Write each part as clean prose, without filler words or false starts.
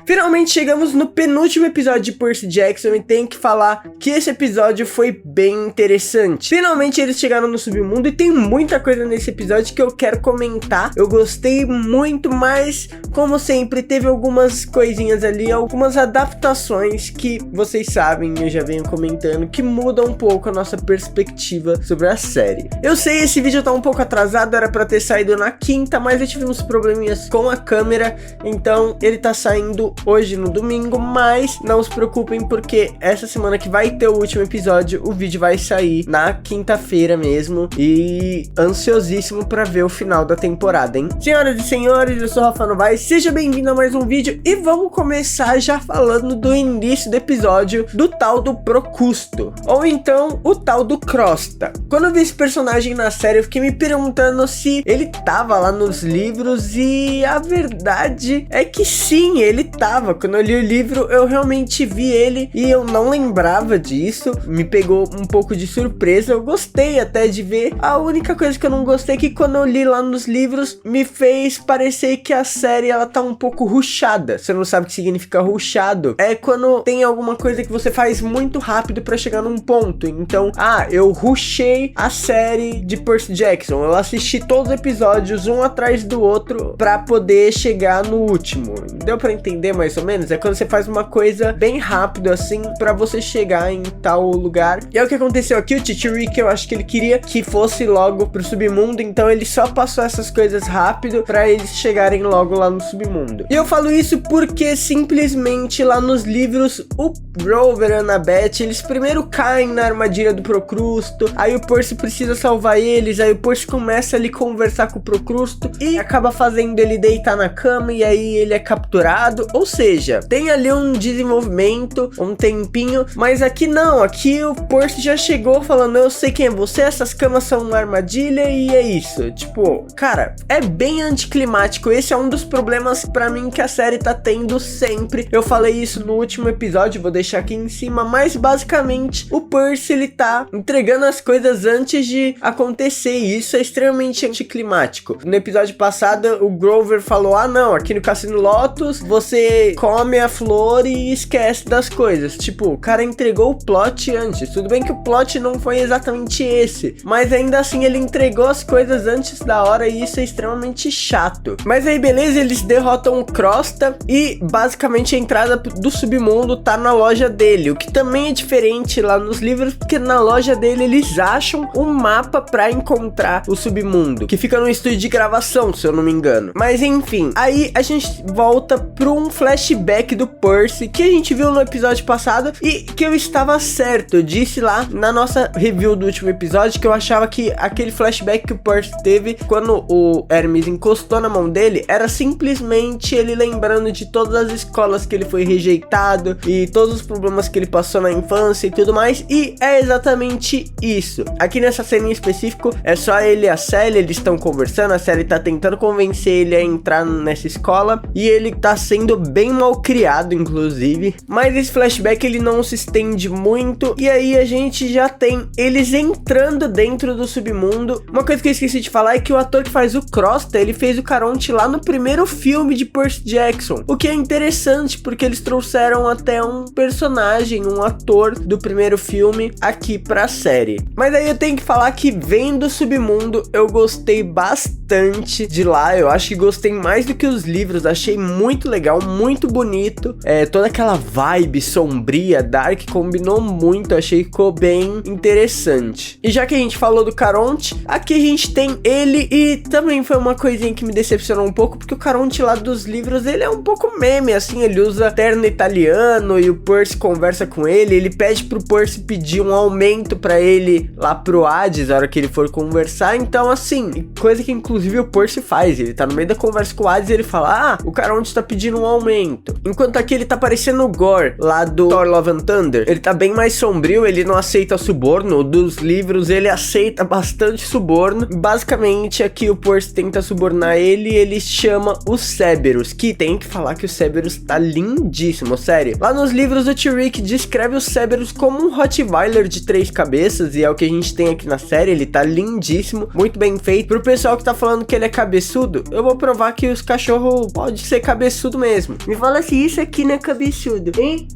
Finalmente chegamos no penúltimo episódio de Percy Jackson e tenho que falar que esse episódio foi bem interessante. Finalmente eles chegaram no submundo e tem muita coisa nesse episódio que eu quero comentar. Eu gostei muito, mas como sempre teve algumas coisinhas ali, algumas adaptações que vocês sabem, eu já venho comentando, que mudam um pouco a nossa perspectiva sobre a série. Eu sei, esse vídeo tá um pouco atrasado, era pra ter saído na quinta, mas eu tive uns probleminhas com a câmera, então ele tá saindo hoje no domingo, mas não se preocupem porque essa semana que vai ter o último episódio, o vídeo vai sair na quinta-feira mesmo e ansiosíssimo pra ver o final da temporada, hein? Senhoras e senhores, eu sou o Rafa Novaes, seja bem-vindo a mais um vídeo e vamos começar já falando do início do episódio do tal do Procusto, ou então o tal do Crosta. Quando eu vi esse personagem na série, eu fiquei me perguntando se ele tava lá nos livros e a verdade é que sim, ele tava. Quando eu li o livro, eu realmente vi ele e eu não lembrava disso, me pegou um pouco de surpresa. Eu gostei até de ver. A única coisa que eu não gostei é que quando eu li lá nos livros, me fez parecer que a série ela tá um pouco rushada. Você não sabe o que significa rushado? É quando tem alguma coisa que você faz muito rápido pra chegar num ponto. Então, eu rushei a série de Percy Jackson. Eu assisti todos os episódios um atrás do outro pra poder chegar no último. Deu pra entender mais ou menos? É quando você faz uma coisa bem rápido assim pra você chegar em tal lugar. E é o que aconteceu aqui. O Titiric, eu acho que ele queria que fosse logo pro submundo, então ele só passou essas coisas rápido pra eles chegarem logo lá no submundo. E eu falo isso porque simplesmente lá nos livros o Grover e a Annabeth, eles primeiro caem na armadilha do Procrusto, aí o Percy precisa salvar eles, aí o Percy começa ali conversar com o Procrusto e acaba fazendo ele deitar na cama e aí ele é capturado. Ou seja, tem ali um desenvolvimento, um tempinho, mas aqui não, aqui o Percy já chegou falando, eu sei quem é você, essas camas são uma armadilha e é isso. Tipo, cara, é bem anticlimático. Esse é um dos problemas pra mim que a série tá tendo sempre. Eu falei isso no último episódio, vou deixar aqui em cima, mas basicamente o Percy ele tá entregando as coisas antes de acontecer e isso é extremamente anticlimático. No episódio passado o Grover falou, não, aqui no Cassino Lotus você come a flor e esquece das coisas. Tipo, o cara entregou o plot antes. Tudo bem que o plot não foi exatamente esse, mas ainda assim ele entregou as coisas antes da hora e isso é extremamente chato. Mas aí beleza, eles derrotam o Crosta e basicamente a entrada do submundo tá na loja dele, o que também é diferente lá nos livros, porque na loja dele eles acham um mapa pra encontrar o submundo, que fica no estúdio de gravação, se eu não me engano. Mas enfim, aí a gente volta pra um flashback do Percy que a gente viu no episódio passado e que eu estava certo. Eu disse lá na nossa review do último episódio que eu achava que aquele flashback que o Percy teve quando o Hermes encostou na mão dele era simplesmente ele lembrando de todas as escolas que ele foi rejeitado e todos os problemas que ele passou na infância e tudo mais, e é exatamente isso. Aqui nessa cena em específico é só ele e a Sally, eles estão conversando, a Sally tá tentando convencer ele a entrar nessa escola e ele tá sendo bem mal criado inclusive, mas esse flashback ele não se estende muito e aí a gente já tem eles entrando dentro do submundo. Uma coisa que eu esqueci de falar é que o ator que faz o Crosta, ele fez o Caronte lá no primeiro filme de Percy Jackson, o que é interessante porque eles trouxeram até um personagem, um ator do primeiro filme aqui pra série. Mas aí eu tenho que falar que vendo o submundo eu gostei bastante de lá, eu acho que gostei mais do que os livros, achei muito legal, muito bonito, toda aquela vibe sombria, dark, combinou muito, achei que ficou bem interessante. E já que a gente falou do Caronte, aqui a gente tem ele e também foi uma coisinha que me decepcionou um pouco, porque o Caronte lá dos livros, ele é um pouco meme, assim, ele usa terno italiano e o Percy conversa com ele pede pro Percy pedir um aumento pra ele lá pro Hades, na hora que ele for conversar, então assim, coisa que inclusive o Percy faz, ele tá no meio da conversa com o Hades e ele fala, o Caronte tá pedindo um aumento, enquanto aqui ele tá parecendo o Gore, lá do Thor Love and Thunder, ele tá bem mais sombrio, ele não aceita suborno, dos livros ele aceita bastante suborno, basicamente aqui o Percy tenta subornar ele chama o Cerberus, que tem que falar que o Cerberus tá lindíssimo, sério, lá nos livros o Tiric descreve o Cerberus como um Rottweiler de 3 cabeças, e é o que a gente tem aqui na série, ele tá lindíssimo, muito bem feito. Pro pessoal que tá falando que ele é cabeçudo, eu vou provar que os cachorros podem ser cabeçudo mesmo. Me fala se isso aqui não é cabeçudo, hein?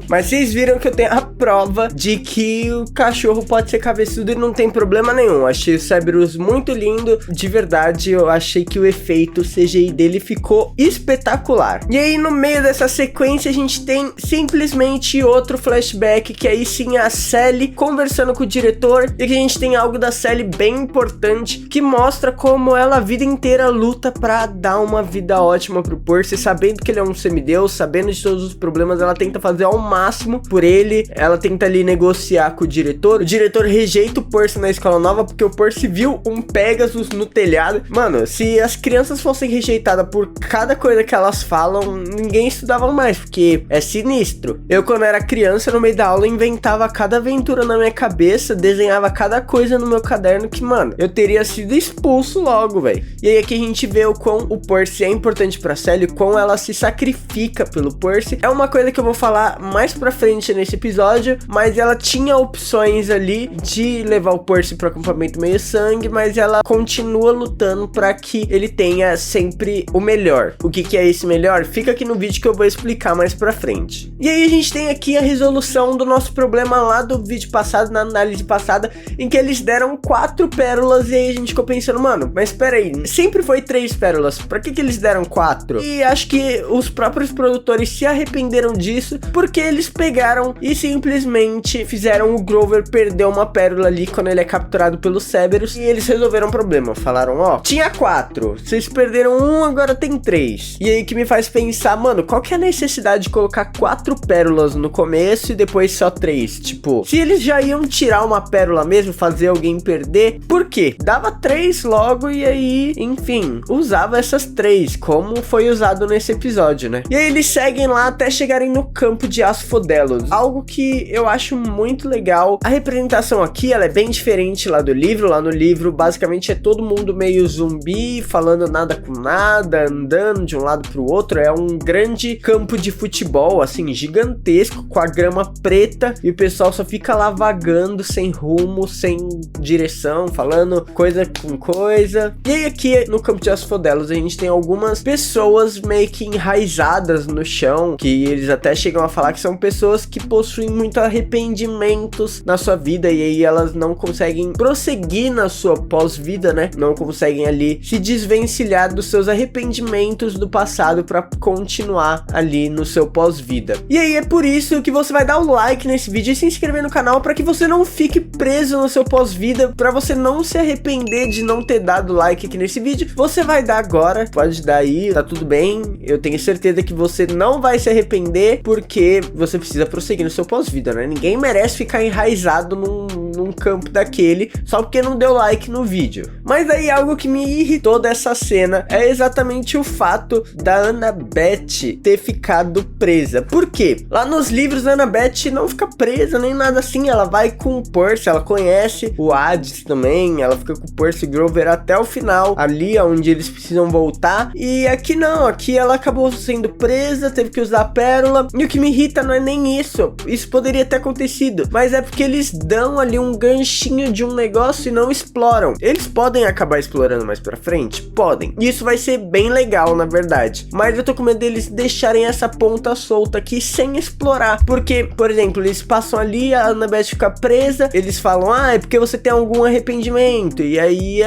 Mas vocês viram que eu tenho a prova de que o cachorro pode ser cabeçudo e não tem problema nenhum. Achei o Cerberus muito lindo, de verdade, eu achei que o efeito CGI dele ficou espetacular. E aí no meio dessa sequência a gente tem simplesmente outro flashback, que aí sim é a Sally conversando com o diretor, e que a gente tem algo da Sally bem importante, que mostra como ela a vida inteira luta pra dar uma vida ótima pro Percy, sabendo que ele é um semideus, sabendo de todos os problemas, ela tenta fazer ao máximo por ele, ela tenta ali negociar com o diretor rejeita o Percy na escola nova, porque o Percy viu um Pegasus no telhado. Mano, se as crianças fossem rejeitadas por cada coisa que elas falam, ninguém estudava mais, porque é sinistro. Eu, quando era criança, no meio da aula, inventava cada aventura na minha cabeça, desenhava cada coisa no meu caderno que, mano, eu teria sido expulso logo, velho. E aí aqui a gente vê o quão o Percy é importante pra Sally, o quão ela se sacrifica pelo Percy. É uma coisa que eu vou falar mais pra frente nesse episódio, mas ela tinha opções ali de levar o Percy pro acampamento meio sangue, mas ela continua lutando pra que ele tenha sempre o melhor. O que é esse melhor? Fica aqui no vídeo que eu vou explicar mais pra frente. E aí a gente tem aqui a resolução do nosso problema lá do vídeo passado, na análise passada, em que eles deram 4 pérolas, e aí a gente ficou pensando, mano, mas espera aí, sempre foi 3 pérolas, pra que eles deram 4? E acho que os próprios produtores se arrependeram disso, porque eles pegaram e simplesmente fizeram o Grover perder uma pérola ali quando ele é capturado pelos Cerberus, e eles resolveram o problema. Falaram, ó, tinha 4, vocês perderam 1, agora tem 3. E aí que me faz pensar, mano, qual que é a necessidade de colocar 4 pérolas no começo e depois só 3? Tipo, se eles já iam tirar uma pérola mesmo, fazer alguém perder, por quê? Dava 3 logo e aí, enfim, usava essas 3, como foi usado nesse episódio, né? E aí eles seguem lá até chegarem no campo de Asphodelos, algo que eu acho muito legal. A representação aqui, ela é bem diferente lá do livro. Lá no livro, basicamente, é todo mundo meio zumbi, falando nada com nada, andando de um lado pro outro. É um grande campo de futebol, assim, gigantesco, com a grama preta, e o pessoal só fica lá vagando, sem rumo, sem direção, falando coisa com coisa. E aí aqui no campo de Asphodelos a gente tem algumas pessoas meio que enraizadas no chão, que eles até chegam a falar que são pessoas que possuem muito arrependimentos na sua vida, e aí elas não conseguem prosseguir na sua pós-vida, né? Não conseguem ali se desvencilhar dos seus arrependimentos do passado para continuar ali no seu pós-vida. E aí é por isso que você vai dar um like nesse vídeo e se inscrever no canal, para que você não fique preso no seu pós-vida, para você não se arrepender de não ter dado like aqui nesse vídeo. Você vai dar agora, pode dar aí, tá tudo bem. Eu tenho certeza que você não vai se arrepender, porque você precisa prosseguir no seu pós-vida, né? Ninguém merece ficar enraizado num campo daquele só porque não deu like no vídeo. Mas aí algo que me irritou dessa cena é exatamente o fato da Annabeth ter ficado presa. Por quê? Lá nos livros a Annabeth não fica presa nem nada assim, ela vai com o Percy, ela conhece o Hades também, ela fica com o Percy Grover até o final, ali onde eles precisam voltar. E aqui não, aqui ela acabou sendo presa, teve que usar a pérola, e o que me irrita não é nem isso poderia ter acontecido, mas é porque eles dão ali um ganchinho de um negócio e não exploram. Eles podem acabar explorando mais pra frente? Podem. E isso vai ser bem legal, na verdade. Mas eu tô com medo deles deixarem essa ponta solta aqui sem explorar. Porque, por exemplo, eles passam ali, a Annabeth fica presa, eles falam, ah, é porque você tem algum arrependimento. E aí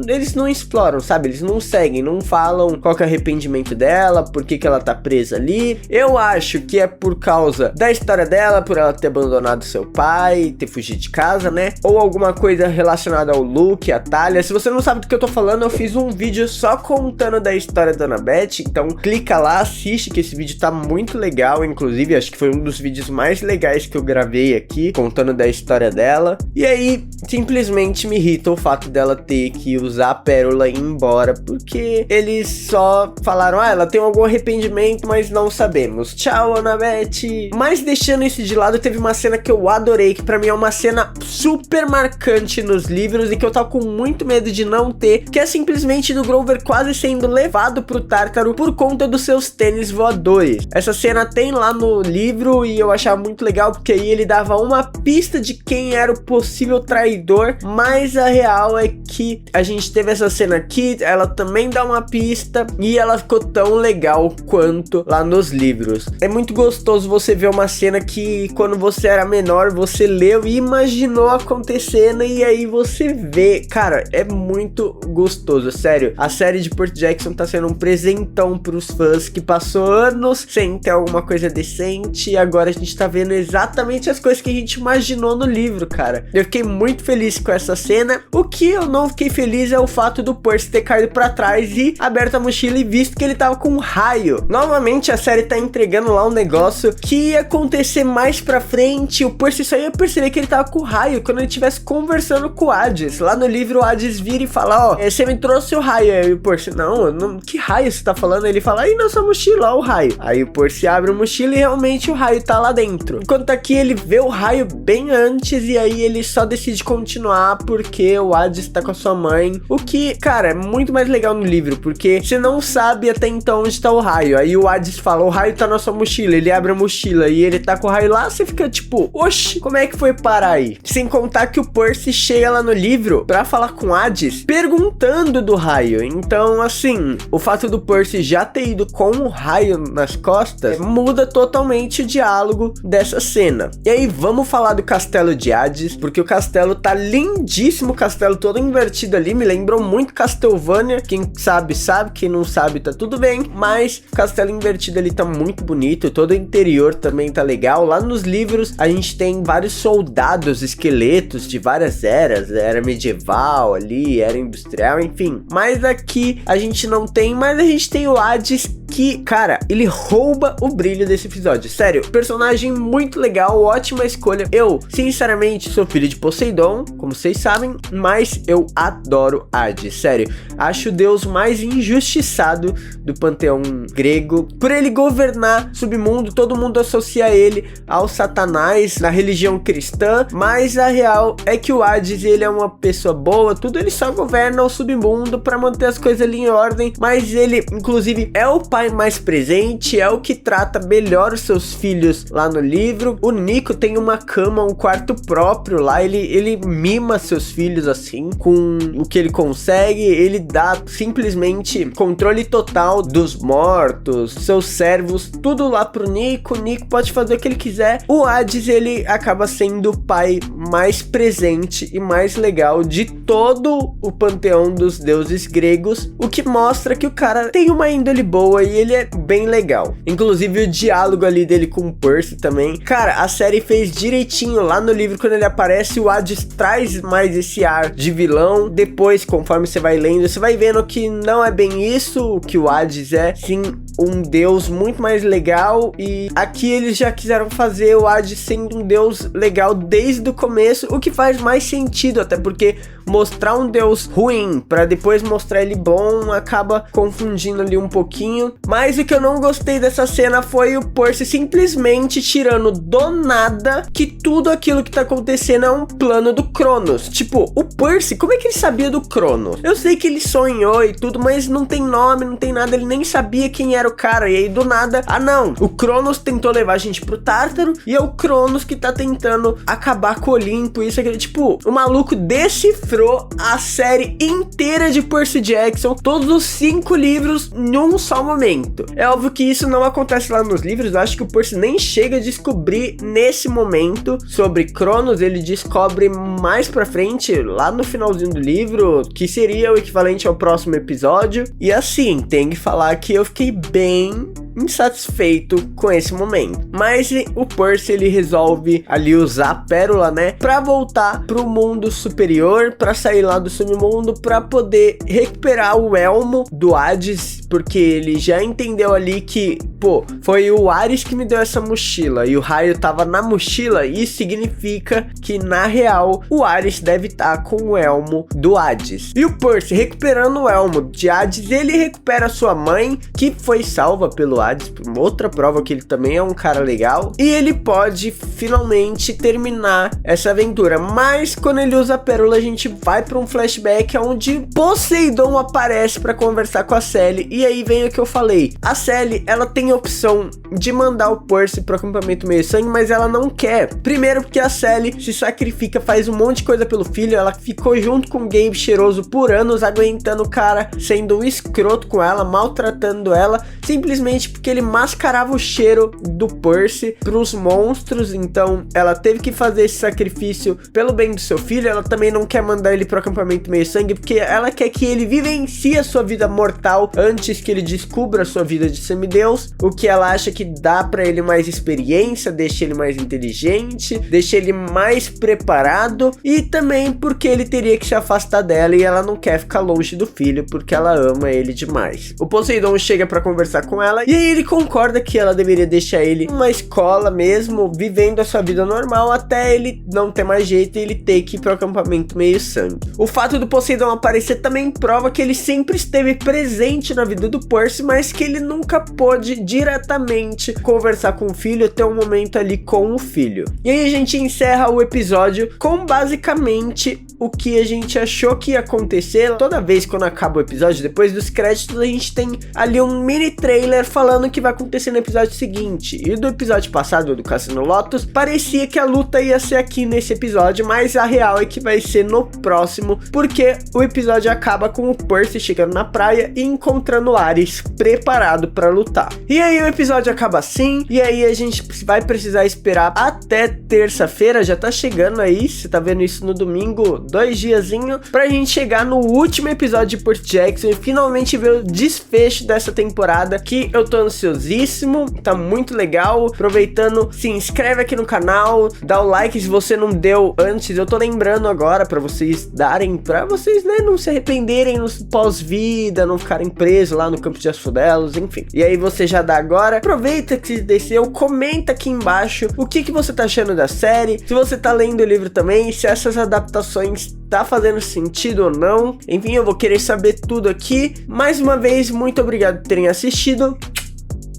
eles não exploram, sabe? Eles não seguem, não falam qual que é o arrependimento dela, por que ela tá presa ali. Eu acho que é por causa da história dela, por ela ter abandonado seu pai, ter fugido de casa, né? Ou alguma coisa relacionada ao Luke, a Talia. Se você não sabe do que eu tô falando, eu fiz um vídeo só contando da história da Annabeth, então clica lá, assiste, que esse vídeo tá muito legal. Inclusive, acho que foi um dos vídeos mais legais que eu gravei aqui, contando da história dela. E aí, simplesmente me irrita o fato dela ter que usar a pérola e ir embora, porque eles só falaram, ah, ela tem algum arrependimento, mas não sabemos. Tchau, Annabeth. Mas deixando isso de lado, teve uma cena que eu adorei, que pra mim é uma cena super marcante nos livros e que eu tava com muito medo de não ter, que é simplesmente do Grover quase sendo levado pro Tártaro por conta dos seus tênis voadores. Essa cena tem lá no livro e eu achava muito legal, porque aí ele dava uma pista de quem era o possível traidor, mas a real é que a gente teve essa cena aqui, ela também dá uma pista e ela ficou tão legal quanto lá nos livros. É muito gostoso você ver uma cena que quando você era menor, você leu e imaginou acontecendo e aí você vê, cara, é muito gostoso, sério. A série de Percy Jackson tá sendo um presentão pros fãs que passou anos sem ter alguma coisa decente e agora a gente tá vendo exatamente as coisas que a gente imaginou no livro, cara. Eu fiquei muito feliz com essa cena. O que eu não fiquei feliz é o fato do Percy ter caído pra trás e aberto a mochila e visto que ele tava com um raio. Novamente a série tá entregando lá um negócio que ia acontecer mais pra frente. O Percy só ia perceber que ele tava com raio quando ele estivesse conversando com o Hades. Lá no livro o Hades vira e fala, ó, você me trouxe o raio. Aí o Percy, não, que raio você tá falando? Ele fala, aí na sua mochila, ó o raio. Aí o Percy abre a mochila e realmente o raio tá lá dentro. Enquanto aqui ele vê o raio bem antes e aí ele só decide continuar porque o Hades tá com a sua mãe. O que, cara, é muito mais legal no livro, porque você não sabe até então onde tá o raio. Aí o Hades fala, o raio tá na sua mochila. Ele abre a mochila e ele tá com o raio lá, você fica tipo, oxi, como é que foi parar aí? Sem contar que o Percy chega lá no livro pra falar com o Hades, perguntando do raio. Então, assim, o fato do Percy já ter ido com o raio nas costas muda totalmente o diálogo dessa cena. E aí, vamos falar do castelo de Hades, porque o castelo tá lindíssimo, o castelo todo invertido ali, me lembrou muito Castlevania. Quem sabe, sabe, quem não sabe, tá tudo bem, mas o castelo invertido ali tá muito bonito, todo o interior também tá legal. Lá nos livros, a gente tem vários soldados, esqueletos de várias eras, era medieval ali, era industrial, enfim. Mas aqui a gente não tem, mas a gente tem o Hades que, cara, ele rouba o brilho desse episódio. Sério, personagem muito legal, ótima escolha. Eu, sinceramente, sou filho de Poseidon, como vocês sabem, mas eu adoro Hades, sério. Acho o deus mais injustiçado do panteão grego. Por ele governar submundo, todo mundo associa ele ao Satanás na religião cristã, mas a real é que o Hades, ele é uma pessoa boa, tudo, ele só governa o submundo pra manter as coisas ali em ordem, mas ele, inclusive, é o pai mais presente, é o que trata melhor os seus filhos lá no livro. O Nico tem uma cama, um quarto próprio lá, ele mima seus filhos assim, com o que ele consegue, ele dá simplesmente controle total dos mortos, seus servos, tudo lá pro Nico. O Nico pode fazer o que ele quiser. O Hades, ele acaba sendo o pai mais presente e mais legal de todo o panteão dos deuses gregos, o que mostra que o cara tem uma índole boa e ele é bem legal. Inclusive o diálogo ali dele com o Percy também, cara, a série fez direitinho. Lá no livro, quando ele aparece, o Hades traz mais esse ar de vilão. Depois, conforme você vai lendo, você vai vendo que não é bem isso que o Hades é, sim um deus muito mais legal. E aqui eles já quiseram fazer o Hades sendo um deus legal desde o começo, o que faz mais sentido, até porque mostrar um deus ruim pra depois mostrar ele bom acaba confundindo ali um pouquinho. Mas o que eu não gostei dessa cena foi o Percy simplesmente tirando do nada que tudo aquilo que tá acontecendo é um plano do Cronos. Tipo, o Percy, como é que ele sabia do Cronos? Eu sei que ele sonhou e tudo, mas não tem nome, não tem nada, ele nem sabia quem era o cara. E aí do nada, ah não, o Cronos tentou levar a gente pro Tártaro e é o Cronos que tá tentando acabar com o Olimpo, isso aqui. Tipo, o maluco decifrou a série inteira de Percy Jackson, todos os 5 livros em um só momento. É óbvio que isso não acontece lá nos livros, eu acho que o Percy nem chega a descobrir nesse momento sobre Cronos, ele descobre mais pra frente, lá no finalzinho do livro, que seria o equivalente ao próximo episódio. E assim, tem que falar que eu fiquei bem insatisfeito com esse momento, mas o Percy, ele resolve ali usar a pérola, né, pra voltar pro mundo superior, pra sair lá do submundo, pra poder recuperar o elmo do Hades, porque ele já entendeu ali que, pô, foi o Ares que me deu essa mochila e o raio tava na mochila. Isso significa que na real o Ares deve estar com o elmo do Hades. E o Percy, recuperando o elmo de Hades, ele recupera sua mãe, que foi salva pelo Hades, uma outra prova que ele também é um cara legal, e ele pode finalmente terminar essa aventura. Mas quando ele usa a pérola, a gente vai para um flashback onde Poseidon aparece para conversar com a Sally, e aí vem o que eu falei. A Sally, ela tem a opção de mandar o Percy pro acampamento meio sangue, mas ela não quer. Primeiro porque a Sally se sacrifica, faz um monte de coisa pelo filho, ela ficou junto com o Gabe cheiroso por anos, aguentando o cara, sendo um escroto com ela, maltratando ela, simplesmente porque ele mascarava o cheiro do Percy pros monstros. Então ela teve que fazer esse sacrifício pelo bem do seu filho. Ela também não quer mandar ele pro acampamento meio sangue, porque ela quer que ele vivencie a sua vida mortal antes que ele descubra a sua vida de semideus, o que ela acha que dá pra ele mais experiência, deixa ele mais inteligente, deixa ele mais preparado, e também porque ele teria que se afastar dela e ela não quer ficar longe do filho porque ela ama ele demais. O Poseidon chega pra conversar com ela e aí ele concorda que ela deveria deixar ele numa escola mesmo, vivendo a sua vida normal, até ele não ter mais jeito e ele ter que ir pro acampamento meio sangue. O fato do Poseidon aparecer também prova que ele sempre esteve presente na vida do Percy, mas que ele nunca pôde diretamente conversar com o filho, ter um momento ali com o filho. E aí a gente encerra o episódio com basicamente o que a gente achou que ia acontecer. Toda vez quando acaba o episódio, depois dos créditos, a gente tem ali um mini trailer falando o que vai acontecer no episódio seguinte. E do episódio passado, do Cassino Lotus, parecia que a luta ia ser aqui nesse episódio, mas a real é que vai ser no próximo, porque o episódio acaba com o Percy chegando na praia e encontrando Ares preparado para lutar. E aí o episódio acaba assim, e aí a gente vai precisar esperar até terça-feira, já tá chegando aí, você tá vendo isso no domingo, 2 diazinho, pra gente chegar no último episódio de Percy Jackson e finalmente ver o desfecho dessa temporada, que eu tô ansiosíssimo, tá muito legal. Aproveitando, se inscreve aqui no canal, dá o like se você não deu antes, eu tô lembrando agora pra vocês darem, pra vocês, né, não se arrependerem no pós-vida, não ficarem presos lá no campo de Asfodelos, enfim. E aí você já dá agora, aproveita que desceu, comenta aqui embaixo o que você tá achando da série, se você tá lendo o livro também, se essas adaptações tá fazendo sentido ou não. Enfim, eu vou querer saber tudo aqui. Mais uma vez, muito obrigado por terem assistido.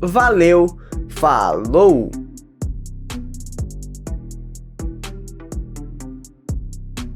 Valeu, falou!